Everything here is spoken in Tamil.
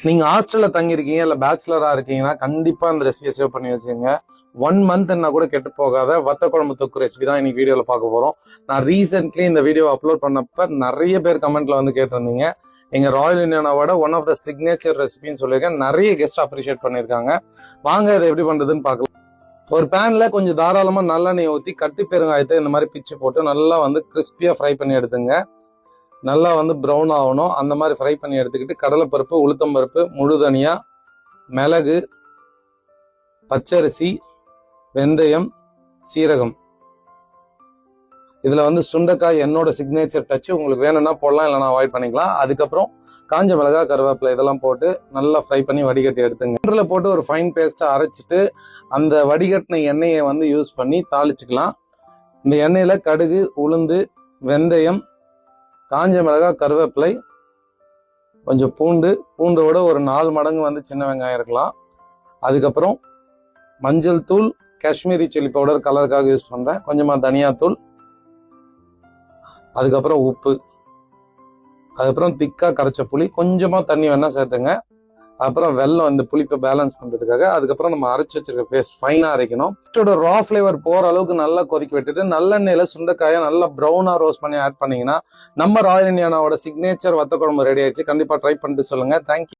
நீங்க ஹாஸ்டல்ல தங்கியிருக்கீங்க இல்ல பேச்சுலரா இருக்கீங்கன்னா கண்டிப்பா இந்த ரெசிபியை சேவ் பண்ணி வச்சுங்க. 1 month கூட கெட்டு போகாத வத்த குழம்பு தொக்கு ரெசிபி தான் இன்னைக்கு வீடியோல பார்க்க போறோம். நான் ரீசென்ட்லி இந்த வீடியோ அப்லோட் பண்ணப்ப நிறைய பேர் கமெண்ட்ல வந்து கேட்டிருந்தீங்க. எங்க ராயல் இந்தியனாவோட ஒன் ஆஃப் த சிக்னேச்சர் ரெசிபின்னு சொல்லியிருக்கேன். நிறைய கெஸ்ட் அப்ரிஷியேட் பண்ணியிருக்காங்க. வாங்க இதை எப்படி பண்றதுன்னு பார்க்கலாம். ஒரு பேன்ல கொஞ்சம் தாராளமா நல்லெண்ணெய் ஊற்றி கட்டி பெருங்காயத்தை இந்த மாதிரி பிச்சு போட்டு நல்லா வந்து கிறிஸ்பியா ஃப்ரை பண்ணி எடுத்துங்க. நல்லா வந்து ப்ரௌன் ஆகணும். அந்த மாதிரி ஃப்ரை பண்ணி எடுத்துக்கிட்டு கடலைப்பருப்பு, உளுத்தம்பருப்பு, முழு தனியா, மிளகு, பச்சரிசி, வெந்தயம், சீரகம், இதுல வந்து சுண்டைக்காய் என்னோட சிக்னேச்சர் டச். உங்களுக்கு வேணும்னா போடலாம், இல்லைனா அவாய்ட் பண்ணிக்கலாம். அதுக்கப்புறம் காஞ்ச மிளகா, கருவேப்பிலை இதெல்லாம் போட்டு நல்லா ஃப்ரை பண்ணி வடிகட்டி எடுத்துங்க. எண்ணெயில் போட்டு ஒரு ஃபைன் பேஸ்ட்டை அரைச்சிட்டு அந்த வடிகட்டின எண்ணெயை வந்து யூஸ் பண்ணி தாளிச்சுக்கலாம். இந்த எண்ணெயில கடுகு, உளுந்து, வெந்தயம், காஞ்ச மிளகா, கருவேப்பிலை, கொஞ்சம் பூண்டோட ஒரு 4 மடங்கு வந்து சின்ன வெங்காயம் இருக்கலாம். அதுக்கப்புறம் மஞ்சள் தூள், காஷ்மீரி சில்லி பவுடர் கலருக்காக யூஸ் பண்றேன், கொஞ்சமா தனியாத்தூள், அதுக்கப்புறம் உப்பு, அதுக்கப்புறம் திக்கா கரைச்ச புளி, கொஞ்சமா தண்ணி வேணா சேர்த்துங்க. அப்புறம் வெல்லம், இந்த புளிப்பை பேலன்ஸ் பண்றதுக்காக. அதுக்கப்புறம் நம்ம அரைச்சு வச்சிருக்க பேஸ்ட் ஃபைனா அரைக்கணும். ரா ஃபிளேவர் போற அளவுக்கு நல்லா கொதிக்க விட்டுட்டு நல்லெண்ணெயில சுண்டைக்காயை நல்லா ப்ரௌனா ரோஸ்ட் பண்ணி ஆட் பண்ணீங்கன்னா நம்ம ராயல் இந்தியானாவோட சிக்னேச்சர் வத்த குழம்பு ரெடி ஆயிடுச்சு. கண்டிப்பா ட்ரை பண்ணிட்டு சொல்லுங்க. தேங்க்யூ.